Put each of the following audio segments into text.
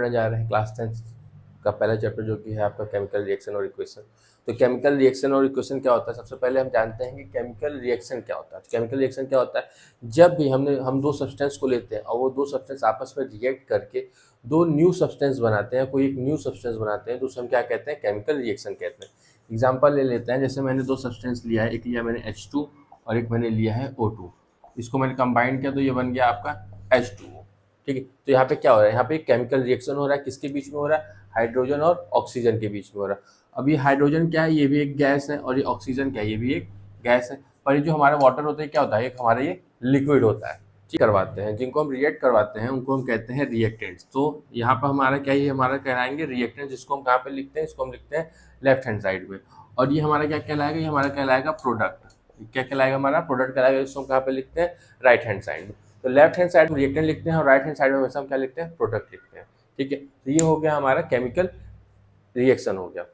पढ़ने जा रहे हैं क्लास 10 का पहला चैप्टर जो कि है आपका केमिकल रिएक्शन और इक्वेशन। तो केमिकल रिएक्शन और इक्वेशन क्या होता है, सबसे पहले हम जानते हैं कि केमिकल रिएक्शन क्या होता है। केमिकल रिएक्शन क्या होता है, जब भी हम दो सब्सटेंस को लेते हैं और वो दो सब्सटेंस आपस में रिएक्ट करके दो न्यू सब्सटेंस बनाते हैं, कोई एक न्यू सब्सटेंस बनाते हैं, तो उसे हम क्या कहते हैं, केमिकल रिएक्शन कहते हैं। एग्जाम्पल ले लेते हैं, जैसे मैंने दो सब्सटेंस लिया है, एक लिया मैंने H2 और एक मैंने लिया है O2। इसको मैंने कंबाइन किया तो ये बन गया आपका H2O। ठीक है, तो यहाँ पे क्या हो रहा है, यहाँ पे केमिकल रिएक्शन हो रहा है, किसके बीच में हो रहा है, हाइड्रोजन और ऑक्सीजन के बीच में हो रहा है। अब ये हाइड्रोजन क्या है, ये भी एक गैस है, और ये ऑक्सीजन क्या है, ये भी एक गैस है। पर ये जो हमारा वाटर होता है क्या होता है, एक हमारा ये लिक्विड होता है। करवाते हैं, जिनको हम रिएक्ट करवाते हैं उनको हम कहते हैं रिएक्टेंट्स। तो यहाँ पर हमारा क्या, ये हमारा कहलाएंगे रिएक्टेंट, जिसको हम कहाँ पे लिखते हैं, इसको हम लिखते हैं लेफ्ट हैंड साइड में। और ये हमारा क्या कहलाएगा, ये हमारा कहलाएगा प्रोडक्ट। क्या कहलाएगा, हमारा प्रोडक्ट कहलाएगा, जिसको हम कहाँ पे लिखते हैं, राइट हैंड साइड में। तो लेफ्ट हैंड साइड में रिएक्टेंट लिखते हैं और राइट हैंड साइड में हमेशा हम क्या लिखते हैं, प्रोडक्ट लिखते हैं। ठीक है, तो ये हो गया हमारा केमिकल रिएक्शन हो गया।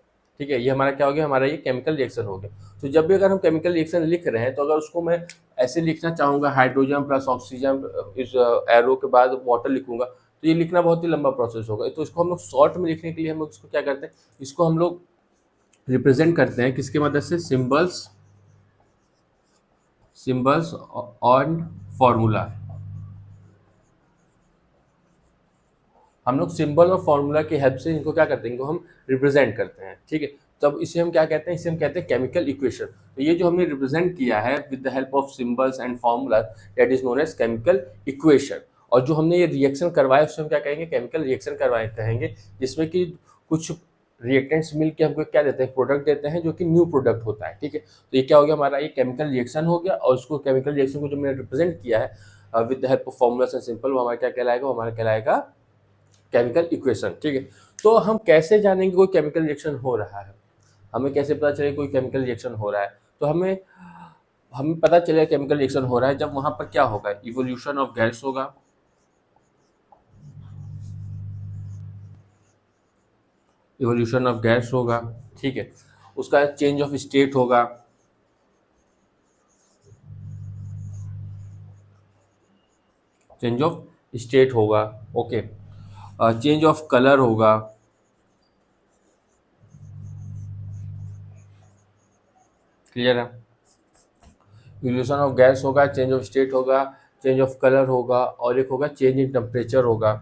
ठीक है, ये हमारा क्या हो गया, हमारा ये केमिकल रिएक्शन हो गया। तो जब भी अगर हम केमिकल रिएक्शन लिख रहे हैं, तो अगर उसको मैं ऐसे लिखना चाहूँगा, हाइड्रोजन प्लस ऑक्सीजन, इस एरो के बाद वाटर लिखूंगा, तो ये लिखना बहुत ही लंबा प्रोसेस होगा। तो इसको हम लोग शॉर्ट में लिखने के लिए हम लोग इसको क्या करते हैं, इसको हम लोग रिप्रेजेंट करते हैं किसकी मदद से, सिंबल्स और फॉर्मूला। हम लोग सिंबल और फॉर्मूला की हेल्प से इनको क्या करते हैं, इनको हम रिप्रेजेंट करते हैं। ठीक है, तब इसे हम क्या कहते हैं, इसे हम कहते हैं केमिकल इक्वेशन। तो ये जो हमने रिप्रेजेंट किया है with the help of symbols and formula, that is known as chemical equation. और जो हमने ये रिएक्शन करवाया उससे हम क्या कहेंगे, केमिकल रिएक्शन करवाए कहेंगे, जिसमें कि कुछ रिएक्टेंट्स मिलके हमको क्या देते हैं, प्रोडक्ट देते हैं, जो कि न्यू प्रोडक्ट होता है। ठीक है, तो ये क्या हो गया, हमारा ये केमिकल रिएक्शन हो गया। और उसको केमिकल रिएक्शन को जो मैंने रिप्रेजेंट किया है with the help of formulas and simple, वो हमारा क्या कहलाएगा, वो हमारा कहलाएगा केमिकल इक्वेशन। ठीक है, तो हम कैसे जानेंगे कोई केमिकल रिएक्शन हो रहा है, हमें कैसे पता चले कोई केमिकल रिएक्शन हो रहा है। तो हमें हमें पता चलेगा केमिकल रिएक्शन हो रहा है जब वहां पर क्या होगा, इवोल्यूशन ऑफ गैस होगा, इवोल्यूशन ऑफ गैस होगा। ठीक है, उसका चेंज ऑफ स्टेट होगा, चेंज ऑफ स्टेट होगा। ओके, चेंज ऑफ कलर होगा, क्लियर है। इवोल्यूशन ऑफ गैस होगा, चेंज ऑफ स्टेट होगा, चेंज ऑफ कलर होगा, और एक होगा चेंज इन टेम्परेचर होगा।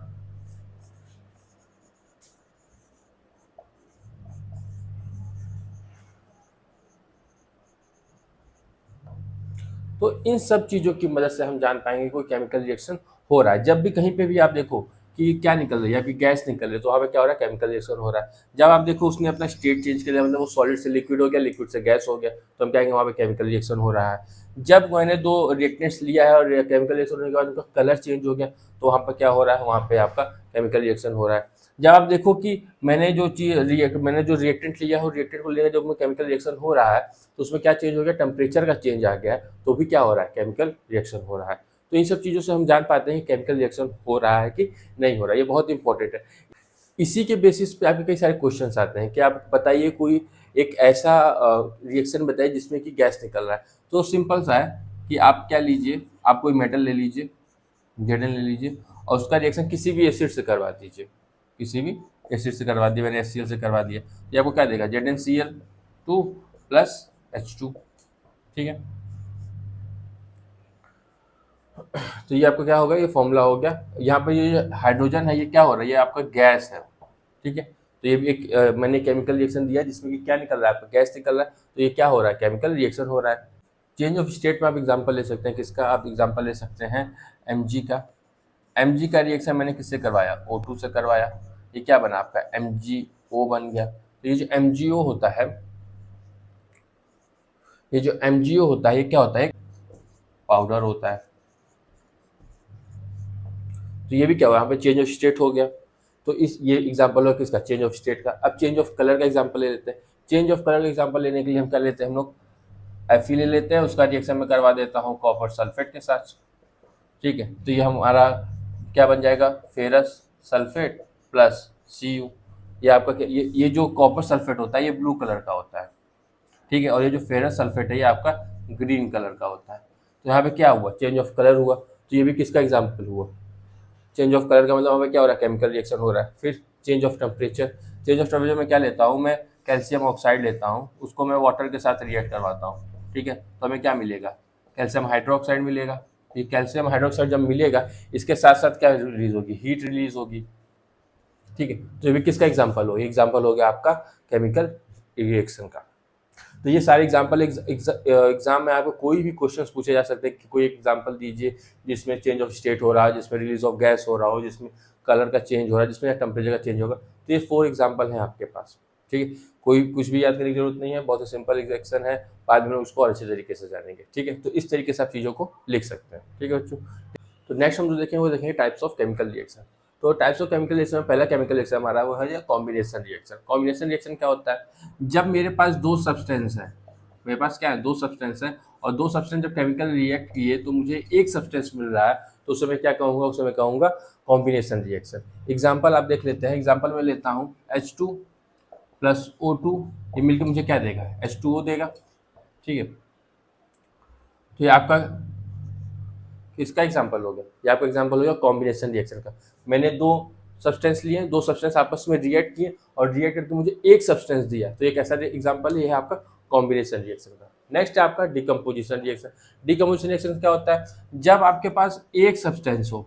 तो इन सब चीज़ों की मदद से हम जान पाएंगे कोई केमिकल रिएक्शन हो रहा है। जब भी कहीं पे भी आप देखो कि क्या निकल रही है, आपकी गैस निकल रही है, तो वहाँ पे क्या हो रहा है, केमिकल रिएक्शन हो रहा है। जब आप देखो उसने अपना स्टेट चेंज कर लिया, मतलब वो सॉलिड से लिक्विड हो गया, लिक्विड से गैस हो गया, तो हम कहेंगे वहाँ पे केमिकल रिएक्शन हो रहा है। जब मैंने दो रिएक्टेंट्स लिया है और केमिकल रिएक्शन होने के बाद उनका कलर चेंज हो गया, तो वहाँ पर क्या हो रहा है, वहाँ पे आपका केमिकल रिएक्शन हो रहा है। जब आप देखो कि मैंने जो रिएक्टेंट लिया है, रिएक्टेंट को लेकर जब केमिकल रिएक्शन हो रहा है, तो उसमें क्या चेंज हो गया, टेम्परेचर का चेंज आ गया है, तो भी क्या हो रहा है, केमिकल रिएक्शन हो रहा है। तो इन सब चीज़ों से हम जान पाते हैं कि केमिकल रिएक्शन हो रहा है कि नहीं हो रहा है। ये बहुत इंपॉर्टेंट है। इसी के बेसिस पे आपके कई सारे क्वेश्चंस आते हैं कि आप बताइए कोई एक ऐसा रिएक्शन बताइए जिसमें कि गैस निकल रहा है। तो सिंपल सा है कि आप क्या लीजिए, आप कोई मेटल ले लीजिए, जेडन ले लीजिए, और उसका रिएक्शन किसी भी एसिड से करवा दीजिए, किसी भी एसिड से करवा दिया, मैंने HCl से करवा दिया, तो आपको क्या देगा, ZnCl2 प्लस H2। ठीक है, तो ये आपका क्या होगा, ये फॉर्मूला हो गया। यहाँ पे ये हाइड्रोजन है, ये क्या हो रहा है, ये आपका गैस है। ठीक है, तो ये भी एक मैंने केमिकल रिएक्शन दिया जिसमें कि क्या निकल रहा है, आपका गैस निकल रहा है, तो ये क्या हो रहा है, केमिकल रिएक्शन हो रहा है। चेंज ऑफ स्टेट में आप एग्जांपल ले सकते हैं, किसका आप एग्जांपल ले सकते हैं, Mg का। Mg का रिएक्शन मैंने किससे करवाया, O2 से करवाया, ये क्या बना आपका MgO बन गया। तो ये जो MgO होता है, ये जो MgO होता है, ये क्या होता है, पाउडर होता है। तो ये भी क्या हुआ, यहाँ पे चेंज ऑफ स्टेट हो गया। तो इस ये एग्जांपल है किसका, चेंज ऑफ स्टेट का। अब चेंज ऑफ कलर का एग्जांपल ले लेते हैं। चेंज ऑफ कलर का एग्जांपल लेने के लिए हम क्या लेते हैं, हम लोग Fe ले लेते हैं, उसका रिएक्शन में करवा देता हूँ कॉपर सल्फेट के साथ। ठीक है, तो ये हमारा क्या बन जाएगा, फेरस सल्फेट प्लस Cu। ये आपका ये जो कॉपर सल्फेट होता है ये ब्लू कलर का होता है। ठीक है, और ये जो फेरस सल्फेट है ये आपका ग्रीन कलर का होता है। तो यहाँ पे क्या हुआ, चेंज ऑफ कलर हुआ। तो ये भी किसका एग्जाम्पल हुआ, चेंज ऑफ कलर का मतलब हमें क्या हो रहा है, केमिकल रिएक्शन हो रहा है। फिर change of temperature, change of temperature में क्या लेता हूँ मैं, कैल्शियम ऑक्साइड लेता हूँ, उसको मैं वाटर के साथ रिएक्ट करवाता हूँ, ठीक है, तो हमें क्या मिलेगा, कैल्शियम हाइड्रोक्साइड मिलेगा। ये कैल्शियम हाइड्रोक्साइड जब मिलेगा, इसके साथ साथ क्या रिलीज होगी, हीट रिलीज होगी, ठीक है। तो ये भी किसका एग्जाम्पल हो, एग्जाम्पल हो गया आपका केमिकल रिएक्शन का। तो ये सारे एग्जाम्पल एग्जाम में आपको कोई भी क्वेश्चंस पूछे जा सकते हैं कि कोई एग्जाम्पल दीजिए जिसमें चेंज ऑफ स्टेट हो रहा है, जिसमें रिलीज ऑफ गैस हो रहा हो, जिसमें कलर का चेंज हो रहा है, जिसमें टेम्परेचर का चेंज होगा। तो ये 4 एग्जाम्पल हैं आपके पास, ठीक है। कोई कुछ भी याद करने की जरूरत नहीं है, बहुत ही सिंपल रिएक्शन है, बाद में उसको और अच्छे तरीके से जानेंगे, ठीक है। तो इस तरीके से आप चीज़ों को लिख सकते हैं, ठीक है बच्चों। तो नेक्स्ट हम जो देखेंगे वो देखेंगे टाइप्स ऑफ केमिकल रिएक्शन। तो टाइप्स ऑफ केमिकल रिएक्शन में पहला केमिकल रिएक्शन हमारा वो है कॉम्बिनेशन रिएक्शन। कॉम्बिनेशन रिएक्शन क्या होता है, जब मेरे पास दो सब्सटेंस है, मेरे पास क्या है, दो सब्सटेंस है, और दो सब्सटेंस जब केमिकल रिएक्ट किए तो मुझे एक सब्सटेंस मिल रहा है, तो उसे मैं क्या कहूँगा, उसे मैं कहूँगा कॉम्बिनेशन रिएक्शन। एग्जाम्पल आप देख लेते हैं, एग्जाम्पल में लेता हूँ H2 प्लस O2, ये मिलकर मुझे क्या देगा, H2O देगा, ठीक है। तो ये आपका किसका एग्जाम्पल हो गया, ये आपका एग्जाम्पल हो गया कॉम्बिनेशन रिएक्शन का। मैंने दो सब्सटेंस लिए, दो सब्सटेंस आपस में रिएक्ट किए और रिएक्ट करके मुझे एक सब्सटेंस दिया, तो ये कैसा एग्जाम्पल है, आपका कॉम्बिनेशन रिएक्शन का। नेक्स्ट है आपका डिकम्पोजिशन रिएक्शन। डिकम्पोजिशन रिएक्शन क्या होता है, जब आपके पास एक सब्सटेंस हो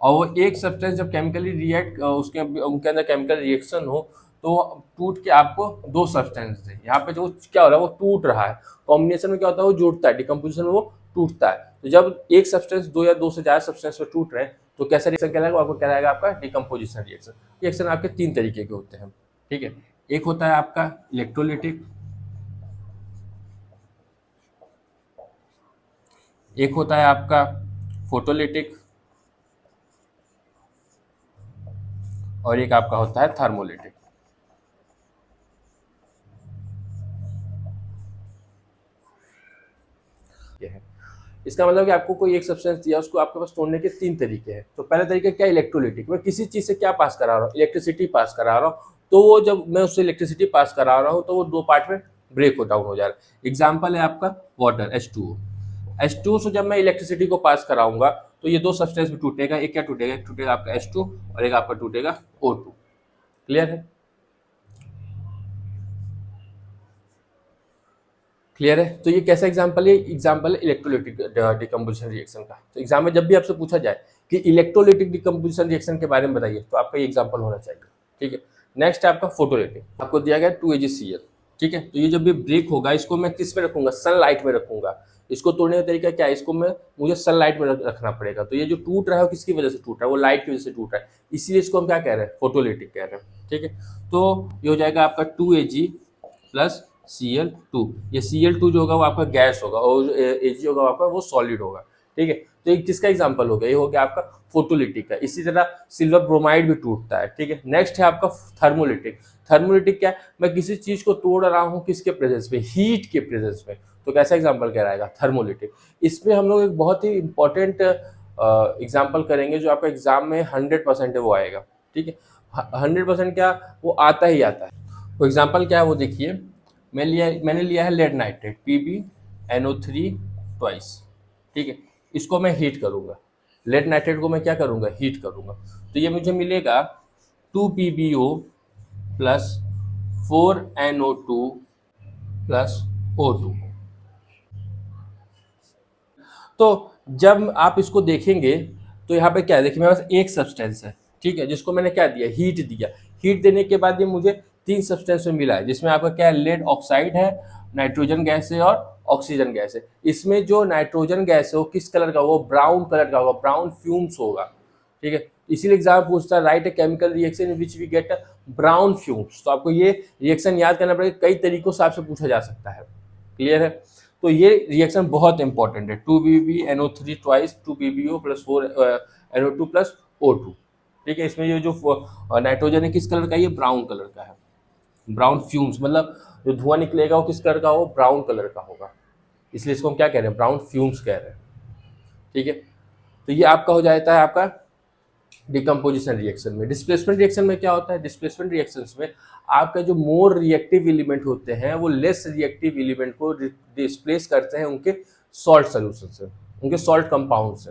और वो एक सब्सटेंस जब केमिकली रिएक्ट उनके अंदर केमिकल रिएक्शन हो तो टूट के आपको दो सब्सटेंस दे। यहाँ पे जो क्या हो रहा है, वो टूट रहा है। कॉम्बिनेशन में क्या होता है, वो जुड़ता है, डिकम्पोजिशन में वो टूटता है। तो जब एक सब्सटेंस दो या दो से ज़्यादा सब्सटेंस में टूट रहे हैं तो कैसा रिएक्शन कहलाएगा, आपको कहलाएगा आपका डिकम्पोजिशन रिएक्शन। रिएक्शन आपके 3 तरीके के होते हैं, ठीक है। एक होता है आपका इलेक्ट्रोलिटिक, एक होता है आपका फोटोलिटिक, और एक आपका होता है थर्मोलिटिक। है इसका मतलब कि आपको कोई एक सब्सटेंस दिया, उसको आपके पास तोड़ने के 3 तरीके हैं। तो पहला तरीका क्या, इलेक्ट्रोलिटिक, मैं किसी चीज़ से क्या पास करा रहा हूँ, इलेक्ट्रिसिटी पास करा रहा हूँ, तो वो जब मैं उससे इलेक्ट्रिसिटी पास करा रहा हूँ तो वो 2 पार्ट में ब्रेक हो डाउन हो जा रहा है। एग्जाम्पल है आपका वाटर H2O। H2O से जब मैं इलेक्ट्रिसिटी को पास कराऊंगा तो ये दो सब्सटेंस में टूटेगा, एक क्या टूटेगा, एक टूटेगा आपका H2 और एक आपका टूटेगा O2। क्लियर है, क्लियर है। तो ये कैसा एग्जाम्पल है, एग्जाम्पल है इलेक्ट्रोलिटिक डिकम्पोजिशन रिएक्शन का। तो एग्जाम में जब भी आपसे पूछा जाए कि इलेक्ट्रोलिटिक डिकम्पोजिशन रिएक्शन के बारे में बताइए तो आपका ये एग्जाम्पल होना चाहिए, ठीक है। नेक्स्ट है आपका फोटोलिटिक, आपको दिया गया 2AgCl, ठीक है। तो ये जब भी ब्रेक होगा इसको मैं किस में रखूंगा, सनलाइट में रखूंगा। इसको तोड़ने का तरीका क्या है, इसको मुझे सनलाइट में रखना पड़ेगा। तो ये जो टूट रहा है वो किसकी वजह से टूट रहा है, वो लाइट की वजह से टूट रहा है, इसीलिए इसको हम क्या कह रहे हैं, फोटोलिटिक कह रहे हैं, ठीक है। तो ये हो जाएगा आपका 2Ag प्लस Cl2। ये Cl2 जो होगा वो आपका गैस होगा और Ag होगा आपका वो सॉलिड होगा, ठीक है। तो ये किसका एग्जांपल हो गया, ये हो गया आपका फोटोलिटिक का। इसी तरह सिल्वर ब्रोमाइड भी टूटता है, ठीक है। नेक्स्ट है आपका थर्मोलिटिक। थर्मोलिटिक क्या है, मैं किसी चीज को तोड़ रहा हूँ किसके प्रेजेंस में, हीट के प्रेजेंस में, तो कैसा एग्जाम्पल कहलाएगा, थर्मोलिटिक। इसमें हम लोग एक बहुत ही इंपॉर्टेंट एग्जाम्पल करेंगे जो आपका एग्जाम में 100% है वो आएगा, ठीक है। 100% क्या, वो आता ही आता है। वो एग्जाम्पल क्या है वो देखिए, मैंने लिया है लेड नाइट्रेट PbNO3 ट्वाइस, ठीक है। इसको मैं हीट करूंगा, लेड नाइट्रेट को मैं क्या करूंगा, हीट करूंगा, तो ये मुझे मिलेगा 2PbO plus 4NO2 plus O2। तो जब आप इसको देखेंगे तो यहाँ पे क्या है, देखिए मेरे पास एक सब्सटेंस है, ठीक है, जिसको मैंने क्या दिया, हीट दिया। हीट देने के बाद ये मुझे 3 सब्सटेंस में मिला है, जिसमें आपका क्या है, लेड ऑक्साइड है, नाइट्रोजन गैस है और ऑक्सीजन गैस है। इसमें जो नाइट्रोजन गैस है वो किस कलर का, वो ब्राउन कलर का होगा, ब्राउन फ्यूम्स होगा, ठीक है। इसीलिए एग्जाम पूछता है write a chemical reaction in which we get brown fumes. तो आपको ये रिएक्शन याद करना पड़ेगा, कई तरीकों से आपसे पूछा जा सकता है, क्लियर है। तो ये रिएक्शन बहुत इंपॉर्टेंट है, 2PbNO3 twice 2PbO plus 4NO2 plus O2, ठीक है। इसमें ये जो नाइट्रोजन है किस कलर का, ये ब्राउन कलर का है, ब्राउन फ्यूम्स, मतलब जो धुआं निकलेगा वो किस कलर का हो, ब्राउन कलर का होगा, इसलिए इसको हम क्या कह रहे हैं, ब्राउन फ्यूम्स कह रहे हैं, ठीक है। तो ये आपका हो जाता है आपका डिकम्पोजिशन रिएक्शन में। डिस्प्लेसमेंट रिएक्शन में क्या होता है, डिस्प्लेसमेंट रिएक्शंस में आपका जो मोर रिएक्टिव एलिमेंट होते हैं वो लेस रिएक्टिव एलिमेंट को डिस्प्लेस करते हैं उनके सॉल्ट सोल्यूशन से, उनके सॉल्ट कंपाउंड से।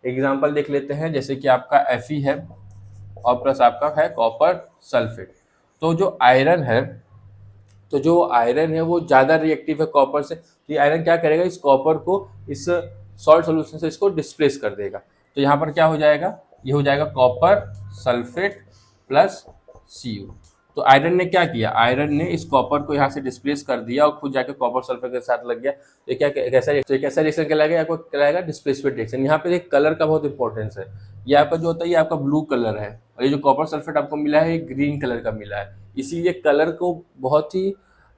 एग्जाम्पल देख लेते हैं, जैसे कि आपका Fe है और प्लस आपका है कॉपर सल्फेट। तो जो आयरन है वो ज़्यादा रिएक्टिव है कॉपर से, तो ये आयरन क्या करेगा, इस कॉपर को इस सॉल्ट सोल्यूशन से इसको डिस्प्लेस कर देगा। तो यहाँ पर क्या हो जाएगा, ये हो जाएगा कॉपर सल्फेट प्लस Cu। तो आयरन ने क्या किया, आयरन ने इस कॉपर को यहाँ से डिस्प्लेस कर दिया और खुद जाकर कॉपर सल्फेट के साथ लग गया। तो क्या कैसा रिएक्शन कहलाएगा, आपको कहलाएगा डिस्प्लेसमेंट रिएक्शन। यहाँ पे एक कलर का बहुत इंपॉर्टेंस है। ये आपका जो होता है ये आपका ब्लू कलर है, और ये जो कॉपर सल्फेट आपको मिला है ये ग्रीन कलर का मिला है। इसीलिए कलर को बहुत ही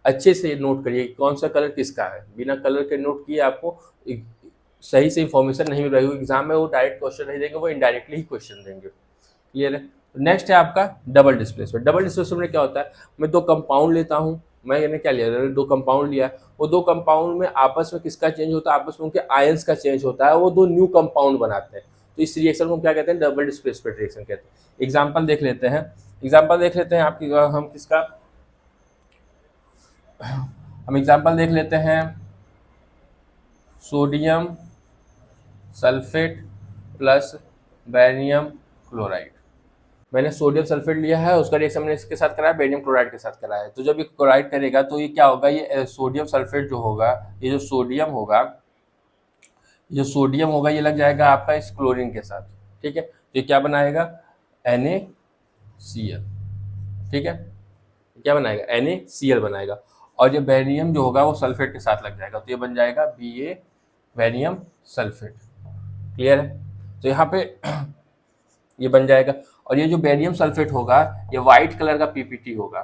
अच्छे से नोट करिए कौन सा कलर किसका है। बिना कलर के नोट किए आपको सही से इंफॉर्मेशन नहीं मिल रही। एग्जाम में वो डायरेक्ट क्वेश्चन नहीं देंगे, वो इनडायरेक्टली ही क्वेश्चन देंगे। क्लियर है। नेक्स्ट है आपका डबल डिस्प्लेसमेंट। डबल डिस्प्लेसमेंट में क्या होता है, मैं दो कंपाउंड लेता हूँ, मैंने क्या लिया, दो कंपाउंड लिया, वो दो कंपाउंड में आपस में किसका चेंज होता है, आपस में उनके आयंस का चेंज होता है, वो दो न्यू कंपाउंड बनाते हैं। तो इस रिएक्शन को हम क्या कहते हैं, डबल डिस्प्लेसमेंट रिएक्शन कहते हैं। एग्जाम्पल देख लेते हैं, आपकी हम किसका, हम एग्जाम्पल देख लेते हैं sodium sulphate plus barium chloride. मैंने सोडियम सल्फेट लिया है, उसका रिएक्शन मैंने इसके साथ कराया, बेरियम क्लोराइड के साथ कराया है। तो जब ये क्लोराइड करेगा तो ये क्या होगा, ये सोडियम सल्फेट जो होगा, ये जो सोडियम होगा ये लग जाएगा आपका इस क्लोरीन के साथ। ठीक है, तो ये क्या बनाएगा, NaCl। ठीक है, क्या बनाएगा, NaCl बनाएगा। और ये बेरियम जो होगा वो सल्फेट के साथ लग जाएगा, तो ये बन जाएगा Ba बेरियम सल्फेट। क्लियर है। तो यहाँ पे ये बन जाएगा। और ये जो बेरियम सल्फेट होगा ये व्हाइट कलर का पीपीटी होगा।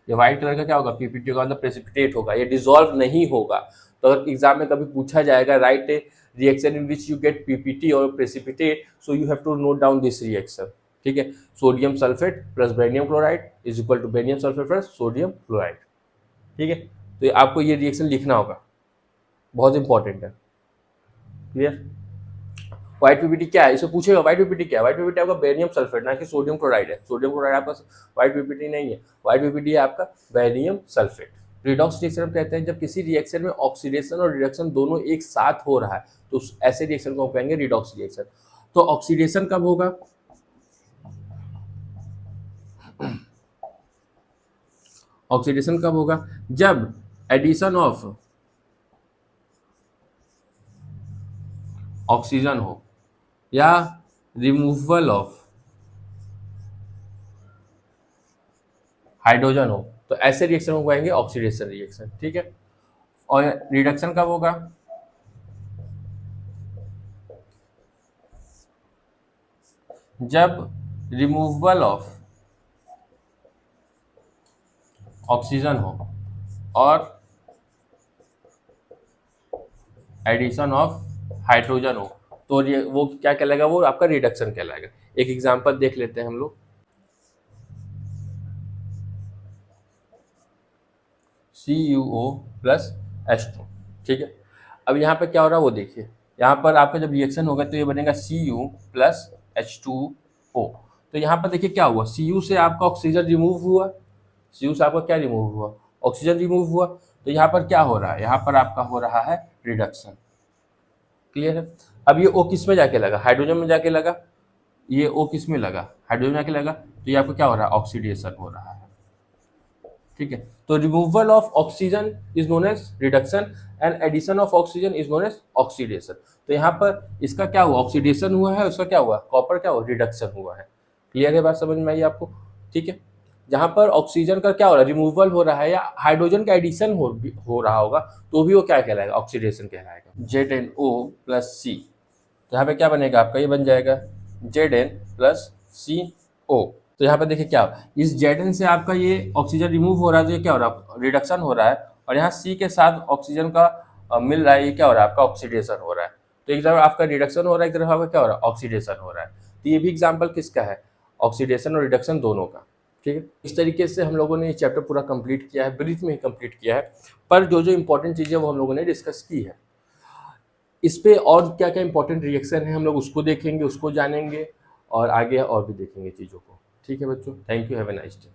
ये व्हाइट कलर का क्या होगा, पीपीटी होगा, मतलब प्रेसिपिटेट होगा, ये डिसॉल्व नहीं होगा। तो अगर एग्जाम में कभी पूछा जाएगा write a reaction in which you get PPT और precipitate, so you have to note down this reaction. ठीक है, sodium sulphate plus barium chloride is equal to barium sulphate plus sodium chloride. ठीक है, तो आपको ये रिएक्शन लिखना होगा, बहुत इंपॉर्टेंट है। क्लियर। व्हाइट पीपीटी क्या है, इसे पूछेगा व्हाइट पीपीटी क्या है। व्हाइट पीपीटी आपका बेरियम सल्फेट ना कि सोडियम क्लोराइड है। सोडियम क्लोराइड आपका व्हाइट पीपीटी नहीं है, व्हाइट पीपीटी है आपका बेरियम सल्फेट। रिडॉक्स रिएक्शन हम कहते हैं जब किसी रिएक्शन में ऑक्सीडेशन और रिडक्शन दोनों एक साथ हो रहा है, तो ऐसे रिएक्शन को हम कहेंगे रिडॉक्स रिएक्शन। तो ऑक्सीडेशन कब होगा, ऑक्सीडेशन कब होगा, जब एडिशन ऑफ ऑक्सीजन हो या रिमूवल ऑफ हाइड्रोजन हो, तो ऐसे रिएक्शन को कहेंगे ऑक्सीडेशन रिएक्शन। ठीक है, और रिडक्शन कब होगा, जब रिमूवल ऑफ ऑक्सीजन हो और एडिशन ऑफ हाइड्रोजन हो, तो वो क्या कहलाएगा, वो आपका रिडक्शन कहलाएगा। एक एग्जांपल देख लेते हैं हम लोग, CuO प्लस H2। ठीक है, अब यहाँ पे क्या हो रहा है वो देखिए, यहाँ पर आपका जब रिएक्शन होगा तो ये बनेगा Cu प्लस H2O। तो यहाँ पर देखिए क्या हुआ, Cu से आपका ऑक्सीजन रिमूव हुआ, Cu से आपका क्या रिमूव हुआ, ऑक्सीजन रिमूव हुआ। तो यहाँ पर क्या हो रहा है, यहाँ पर आपका हो रहा है रिडक्शन। क्लियर है। अब ये O किस में जाके लगा, हाइड्रोजन में जाके लगा, ये O किस में लगा, हाइड्रोजन में जाके लगा, तो ये आपको क्या हो रहा है, ऑक्सीडेशन हो रहा है। ठीक है, तो removal of oxygen is known as reduction and addition of oxygen is known as oxidation. तो यहाँ पर इसका क्या हुआ, ऑक्सीडेशन हुआ है, उसका क्या हुआ, कॉपर क्या हुआ, रिडक्शन हुआ है। क्लियर है, बात समझ में आई आपको। ठीक है, जहाँ पर ऑक्सीजन का क्या हो रहा है, रिमूवल हो रहा है, या हाइड्रोजन का एडिशन हो रहा होगा, तो भी वो क्या कहलाएगा, ऑक्सीडेशन कहलाएगा। ZnO प्लस C, तो यहाँ पे क्या बनेगा आपका, ये बन जाएगा Zn प्लस CO। तो यहाँ पे देखिए क्या, इस Zn से आपका ये ऑक्सीजन रिमूव हो रहा है, तो ये क्या हो रहा है, रिडक्शन हो रहा है, और यहाँ C के साथ ऑक्सीजन का मिल रहा है, ये क्या हो रहा है, आपका ऑक्सीडेशन हो रहा है। तो एक तरफ आपका रिडक्शन हो रहा है, एक तरफ आपका क्या हो रहा है, ऑक्सीडेशन हो रहा है। तो ये भी एग्जाम्पल किसका है, ऑक्सीडेशन और रिडक्शन दोनों का। ठीक है, इस तरीके से हम लोगों ने ये चैप्टर पूरा कंप्लीट किया है, ब्रीफ में ही कंप्लीट किया है, पर जो जो इंपॉर्टेंट चीज़ें वो हम लोगों ने डिस्कस की है। इस पे और क्या क्या इंपॉर्टेंट रिएक्शन है हम लोग उसको देखेंगे, उसको जानेंगे, और आगे और भी देखेंगे चीज़ों को। ठीक है बच्चों, thank you, have a nice day.